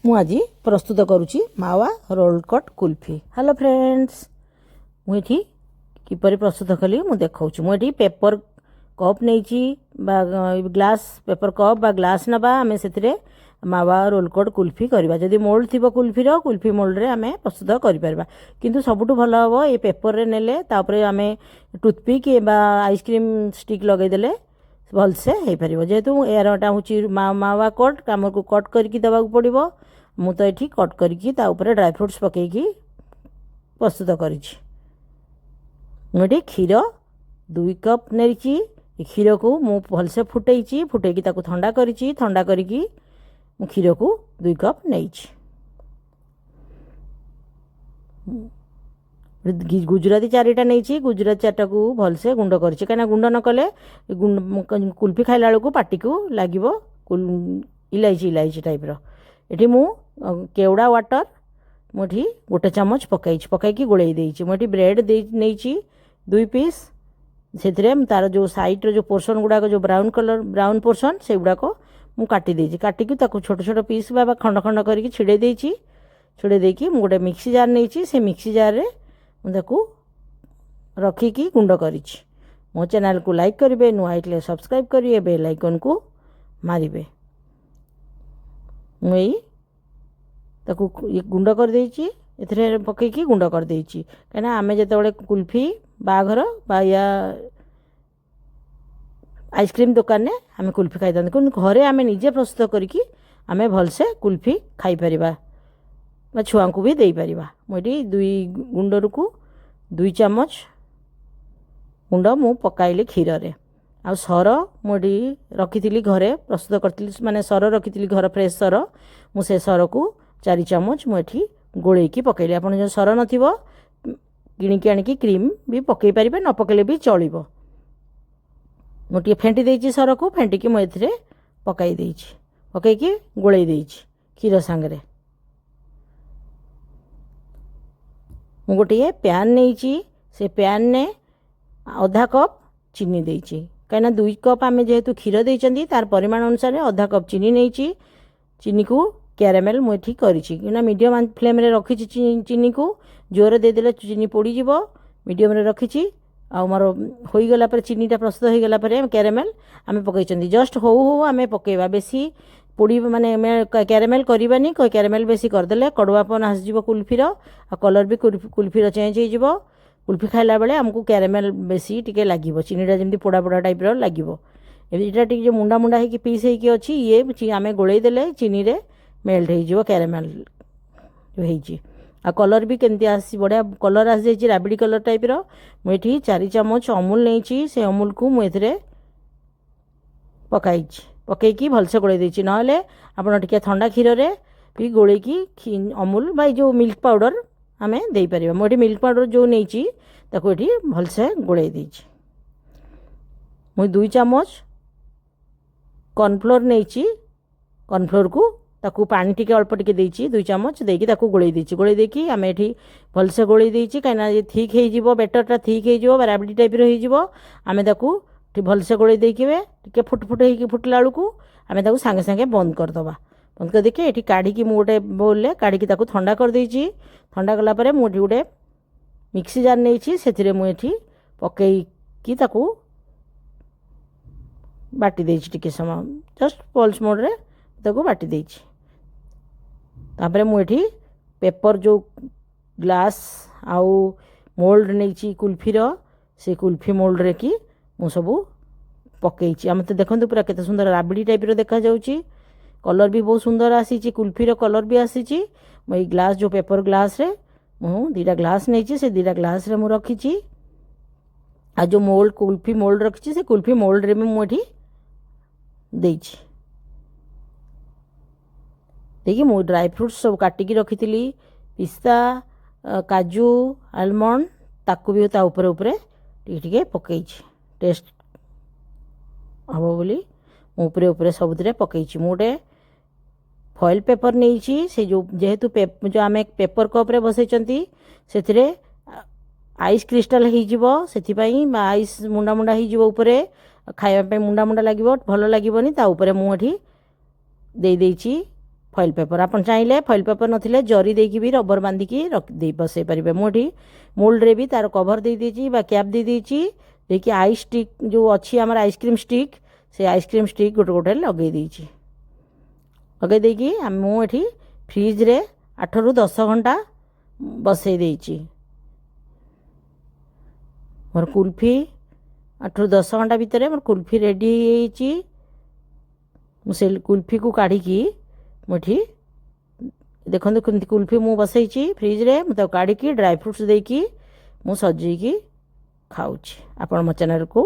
ମୁଁ ଆଜି ପ୍ରସ୍ତୁତ କରୁଛି mawa roll cut kulfi. Hello friends, ମୁଁ ଏଠି କିପରି ପ୍ରସ୍ତୁତ କଲି ମୁଁ ଦେଖାଉଛି। ମୁଁ ଏଠି ପେପର କପ୍ ନେଇଛି ବା ଗ୍ଲାସ୍ ପେପର କପ୍ ବା ଗ୍ଲାସ୍ ନେବା, ଆମେ ସେଥିରେ ମାୱା ରୋଲ୍ କଟ୍ କୁଲ୍ଫି କରିବା। ଯଦି ମୋଲ୍ଡ ଥିବ କୁଲ୍ଫିର, କୁଲ୍ଫି ମୋଲ୍ଡରେ ଆମେ ପ୍ରସ୍ତୁତ କରିପାରିବା, କିନ୍ତୁ ସବୁଠୁ ଭଲ ହେବ ଏ ପେପରରେ ନେଲେ ତାପରେ ଆମେ ଟୁଥପିକ୍ ବା ଆଇସ୍କ୍ରିମ୍ ଷ୍ଟିକ୍ ଲଗାଇଦେଲେ ଭଲସେ ହେଇପାରିବ। ଯେହେତୁ ଏହାଟା ହେଉଛି ମାୱା କଟ୍, ଆମକୁ କଟ୍ କରିକି ଦେବାକୁ ପଡ଼ିବ। ମୁଁ ତ ଏଠି କଟ୍ କରିକି ତା ଉପରେ ଡ୍ରାଏ ଫ୍ରୁଟ୍ସ ପକାଇକି ପ୍ରସ୍ତୁତ କରିଛି। ମୁଁ ଏଠି କ୍ଷୀର 2 କପ୍ ନେଇଛି। ଏ କ୍ଷୀରକୁ ମୁଁ ଭଲସେ ଫୁଟେଇଛି, ଫୁଟେଇକି ତାକୁ ଥଣ୍ଡା କରିଛି। ଥଣ୍ଡା କରିକି ମୁଁ କ୍ଷୀରକୁ 2 କପ୍ ନେଇଛି। ଗୁଜୁରାତି 4ଟା ନେଇଛି। ଗୁଜୁରାତି 4ଟାକୁ ଭଲସେ ଗୁଣ୍ଡ କରିଛି, କାହିଁକିନା ଗୁଣ୍ଡ ନ କଲେ କୁଲ୍ଫି ଖାଇଲା ବେଳକୁ ପାଟିକୁ ଲାଗିବ ଇଲାଇଚି ଟାଇପ୍ର। ଏଠି ମୁଁ କେଉଡ଼ା ୱାଟର ମୁଁ ଏଠି 1 ଚାମଚ ପକାଇଛି, ପକାଇକି ଗୋଳେଇ ଦେଇଛି। ମୁଁ ଏଠି ବ୍ରେଡ଼୍ ନେଇଛି 2 ପିସ୍। ସେଥିରେ ତା'ର ଯେଉଁ ସାଇଡ଼୍ର ଯେଉଁ ପୋର୍ସନ୍ ଗୁଡ଼ାକ, ଯେଉଁ ବ୍ରାଉନ୍ ପୋର୍ସନ୍, ସେଗୁଡ଼ାକ ମୁଁ କାଟି ଦେଇଛି। କାଟିକି ତାକୁ ଛୋଟ ଛୋଟ ପିସ୍ ବା ଖଣ୍ଡ ଖଣ୍ଡ କରିକି ଛିଡ଼େଇ ଦେଇଛି। ଛିଡ଼େଇ ଦେଇକି ମୁଁ ଗୋଟେ ମିକ୍ସି ଜାର୍ ନେଇଛି। ସେ ମିକ୍ସି ଜାର୍ରେ ମୁଁ ତାକୁ ରଖିକି ଗୁଣ୍ଡ କରିଛି। ମୋ ଚ୍ୟାନେଲ୍କୁ ଲାଇକ୍ କରିବେ, ନୂଆ ହେଇଥିଲେ ସବସ୍କ୍ରାଇବ୍ କରିବେ, ବେଲ୍ ଆଇକନ୍କୁ ମାରିବେ। ମୁଁ ତାକୁ ଗୁଣ୍ଡ କରିଦେଇଛି, ଏଥିରେ ପକାଇକି ଗୁଣ୍ଡ କରିଦେଇଛି। କାହିଁକିନା ଆମେ ଯେତେବେଳେ କୁଲ୍ଫି ବାହାଘର ବା ଆଇସ୍କ୍ରିମ୍ ଦୋକାନରେ ଆମେ କୁଲ୍ଫି ଖାଇଥାନ୍ତି, କିନ୍ତୁ ଘରେ ଆମେ ନିଜେ ପ୍ରସ୍ତୁତ କରିକି ଆମେ ଭଲସେ କୁଲ୍ଫି ଖାଇପାରିବା ବା ଛୁଆଙ୍କୁ ବି ଦେଇପାରିବା। ମୁଁ ଏଠି ଗୁଣ୍ଡକୁ 2 ଚାମଚ ଗୁଣ୍ଡ ମୁଁ ପକାଇଲି କ୍ଷୀରରେ। ଆଉ ସର ମୁଁ ଏଠି ରଖିଥିଲି ଘରେ ପ୍ରସ୍ତୁତ କରିଥିଲି, ମାନେ ସର ରଖିଥିଲି ଘର ଫ୍ରେଶ୍ ସର। ମୁଁ ସେ ସରକୁ 4 ଚାମଚ ମୁଁ ଏଠି ଗୋଳେଇକି ପକାଇଲି। ଆପଣ ଯଦି ସର ନଥିବ କିଣିକି ଆଣିକି କ୍ରିମ୍ ବି ପକାଇ ପାରିବେ, ନ ପକାଇଲେ ବି ଚଳିବ। ମୁଁ ଟିକେ ଫେଣ୍ଟି ଦେଇଛି ସରକୁ, ଫେଣ୍ଟିକି ମୁଁ ଏଥିରେ ପକାଇ ଦେଇଛି, ପକାଇକି ଗୋଳେଇ ଦେଇଛି କ୍ଷୀର ସାଙ୍ଗରେ। ମୁଁ ଗୋଟିଏ ପ୍ୟାନ୍ ନେଇଛି। ସେ ପ୍ୟାନ୍ରେ 1/2 କପ୍ ଚିନି ଦେଇଛି, କାହିଁକିନା 2 କପ୍ ଆମେ ଯେହେତୁ କ୍ଷୀର ଦେଇଛନ୍ତି, ତାର ପରିମାଣ ଅନୁସାରେ 1/2 କପ୍ ଚିନି ନେଇଛି। ଚିନିକୁ କ୍ୟାରାମେଲ୍ ମୁଁ ଏଠି କରିଛି, କାହିଁକିନା ମିଡ଼ିୟମ୍ ଫ୍ଲେମ୍ରେ ରଖିଛି ଚିନିକୁ। ଜୋରରେ ଦେଇଦେଲେ ଚିନି ପୋଡ଼ିଯିବ। ମିଡ଼ିୟମ୍ରେ ରଖିଛି। ଆଉ ମୋର ହୋଇଗଲା ପରେ, ଚିନିଟା ପ୍ରସ୍ତୁତ ହୋଇଗଲା ପରେ କ୍ୟାରାମେଲ୍ ଆମେ ପକାଇଛନ୍ତି। ଜଷ୍ଟ ହଉ ଆମେ ପକାଇବା, ବେଶୀ ପୋଡ଼ିବ ମାନେ କ୍ୟାରାମେଲ୍ କରିବାନି। କ୍ୟାରାମେଲ୍ ବେଶୀ କରିଦେଲେ କଡ଼ୁଆପନ ଆସିଯିବ କୁଲ୍ଫିର, ଆଉ କଲର୍ ବି କୁଲ୍ଫିର ଚେଞ୍ଜ ହେଇଯିବ। କୁଲ୍ଫି ଖାଇଲା ବେଳେ ଆମକୁ କ୍ୟାରାମେଲ୍ ବେଶୀ ଟିକେ ଲାଗିବ, ଚିନିଟା ଯେମିତି ପୋଡ଼ା ପୋଡ଼ା ଟାଇପ୍ର ଲାଗିବ। ଏଇଟା ଟିକେ ମୁଣ୍ଡା ମୁଣ୍ଡା ହେଇକି ପିସ୍ ହେଇକି ଅଛି, ଆମେ ଗୋଳେଇ ଦେଲେ ଚିନିରେ ମେଲ୍ଟ ହେଇଯିବ କ୍ୟାରାମେଲ୍ ହେଇଛି। ଆଉ କଲର୍ ବି କେମିତି ଆସିଛି, ବଢ଼ିଆ କଲର୍ ଆସିଯାଇଛି, ରାବିଡ଼ି କଲର୍ ଟାଇପ୍ର। ମୁଁ ଏଠି 4 ଚାମଚ ଅମୁଲ ନେଇଛି। ସେ ଅମୁଲକୁ ମୁଁ ଏଥିରେ ପକାଇଛି, ପକାଇକି ଭଲସେ ଗୋଳେଇ ଦେଇଛି। ନହେଲେ ଆପଣ ଟିକେ ଥଣ୍ଡା କ୍ଷୀରରେ ବି ଗୋଳେଇକି ଅମୁଲ ବା ଯେଉଁ ମିଲ୍କ ପାଉଡ଼ର ଆମେ ଦେଇପାରିବା। ମୁଁ ଏଠି ମିଲ୍କ ପାଉଡ଼ର ଯେଉଁ ନେଇଛି ତାକୁ ଏଠି ଭଲସେ ଗୋଳେଇ ଦେଇଛି। ମୁଁ 2 ଚାମଚ କର୍ଣ୍ଣଫ୍ଲୋର୍ ନେଇଛି। କର୍ଣ୍ଣଫ୍ଲୋର୍କୁ ତାକୁ ପାଣି ଟିକେ ଅଳ୍ପ ଟିକେ ଦେଇଛି, 2 ଚାମଚ ଦେଇକି ତାକୁ ଗୋଳେଇ ଦେଇଛି। ଗୋଳେଇ ଦେଇକି ଆମେ ଏଠି ଭଲସେ ଗୋଳେଇ ଦେଇଛି, କାହିଁକିନା ଥିକ୍ ହେଇଯିବ, ବେଟର୍ଟା ଥିକ୍ ହେଇଯିବ ବା ରାବିଡ଼ି ଟାଇପ୍ର ହେଇଯିବ। ଆମେ ତାକୁ ଭଲସେ ଗୋଳେଇ ଦେଇକି ଟିକେ ହେଇକି ଫୁଟିଲା ବେଳକୁ ଆମେ ତାକୁ ସାଙ୍ଗେ ସାଙ୍ଗେ ବନ୍ଦ କରିଦେବା। ବନ୍ଦ କରିଦେଇକି ଏଠି କାଢ଼ିକି ମୁଁ ଗୋଟେ ବୋଲରେ କାଢ଼ିକି ତାକୁ ଥଣ୍ଡା କରିଦେଇଛି। ଥଣ୍ଡା କଲା ପରେ ମୁଁ ଏଠି ଗୋଟେ ମିକ୍ସି ଜାର୍ ନେଇଛି। ସେଥିରେ ମୁଁ ଏଠି ପକାଇକି ତାକୁ ବାଟି ଦେଇଛି, ଟିକେ ସମୟ ଜଷ୍ଟ ପଲ୍ସ ମୋଡ଼୍ରେ ତାକୁ ବାଟି ଦେଇଛି। ତାପରେ ମୁଁ ଏଠି ପେପର ଯେଉଁ ଗ୍ଲାସ୍ ଆଉ ମୋଲ୍ଡ ନେଇଛି କୁଲ୍ଫିର, ସେ କୁଲ୍ଫି ମୋଲ୍ଡରେ କି ମୁଁ ସବୁ ପକାଇଛି। ଆମେ ତ ଦେଖନ୍ତୁ ପୁରା କେତେ ସୁନ୍ଦର ରାବିଡ଼ି ଟାଇପ୍ର ଦେଖାଯାଉଛି। କଲର୍ ବି ବହୁତ ସୁନ୍ଦର ଆସିଛି, କୁଲ୍ଫିର କଲର୍ ବି ଆସିଛି। ମୁଁ ଏଇ ଗ୍ଲାସ୍, ଯେଉଁ ପେପର ଗ୍ଲାସ୍ରେ ମୁଁ 2ଟା ଗ୍ଲାସ୍ ନେଇଛି, ସେ 2ଟା ଗ୍ଲାସ୍ରେ ମୁଁ ରଖିଛି। ଆଉ ଯେଉଁ କୁଲ୍ଫି ମୋଲ୍ଡ ରଖିଛି, ସେ କୁଲ୍ଫି ମୋଲ୍ଡରେ ବି ମୁଁ ଏଠି ଦେଇଛି। ଦେଇକି ମୁଁ ଡ୍ରାଏ ଫ୍ରୁଟ୍ସ ସବୁ କାଟିକି ରଖିଥିଲି, ପିସ୍ତା, କାଜୁ, ଆଲମଣ୍ଡ, ତାକୁ ବି ତା ଉପରେ ଟିକେ ଟିକେ ପକାଇଛି। ଟେଷ୍ଟ ହେବ ବୋଲି ମୁଁ ଉପରେ ସବୁଥିରେ ପକାଇଛି। ମୁଁ ଗୋଟେ ଫଏଲ୍ ପେପର ନେଇଛି। ସେ ଯେହେତୁ ଆମେ ପେପର କପ୍ରେ ବସାଇଛନ୍ତି, ସେଥିରେ ଆଇସ୍ କ୍ରିଷ୍ଟାଲ୍ ହେଇଯିବ, ସେଥିପାଇଁ ଆଇସ୍ ମୁଣ୍ଡା ମୁଣ୍ଡା ହେଇଯିବ ଉପରେ, ଖାଇବା ପାଇଁ ମୁଣ୍ଡା ମୁଣ୍ଡା ଲାଗିବ, ଭଲ ଲାଗିବନି। ତା ଉପରେ ମୁଁ ଏଠି ଦେଇଛି ଫଏଲ୍ ପେପର୍। ଆପଣ ଚାହିଁଲେ ଫଏଲ୍ ପେପର୍ ନଥିଲେ ଜରି ଦେଇକି ବି ରବର ବାନ୍ଧିକି ରଖି ବସାଇ ପାରିବେ। ମୁଁ ଏଠି ମୋଲ୍ଡରେ ବି ତା'ର କଭର୍ ଦେଇଦେଇଛି ବା କ୍ୟାପ୍ ଦେଇଦେଇଛି। ଦେଇକି ଆଇସ୍ ଷ୍ଟିକ୍ ଯେଉଁ ଅଛି ଆମର ଆଇସ୍କ୍ରିମ୍ ଷ୍ଟିକ୍, ସେ ଆଇସ୍କ୍ରିମ୍ ଷ୍ଟିକ୍ ଗୋଟେ ଗୋଟେ ଲଗାଇ ଦେଇଛି। ଲଗାଇ ଦେଇକି ମୁଁ ଏଠି ଫ୍ରିଜ୍ରେ 8ରୁ 10 ଘଣ୍ଟା ବସାଇ ଦେଇଛି। ମୋର କୁଲଫି 8ରୁ 10 ଘଣ୍ଟା ଭିତରେ ମୋର କୁଲଫି ରେଡ଼ି ହେଇଯାଇଛି। ମୁଁ ସେ କୁଲଫିକୁ କାଢ଼ିକି ମୁଁ ଏଠି ଦେଖନ୍ତୁ କେମିତି କୁଲଫି ମୁଁ ବସାଇଛି ଫ୍ରିଜ୍ରେ। ମୁଁ ତାକୁ କାଢ଼ିକି ଡ୍ରାଏ ଫ୍ରୁଟ୍ସ ଦେଇକି ମୁଁ ସଜେଇକି ଖାଉଛି। ଆପଣ ମୋ ଚ୍ୟାନେଲ୍କୁ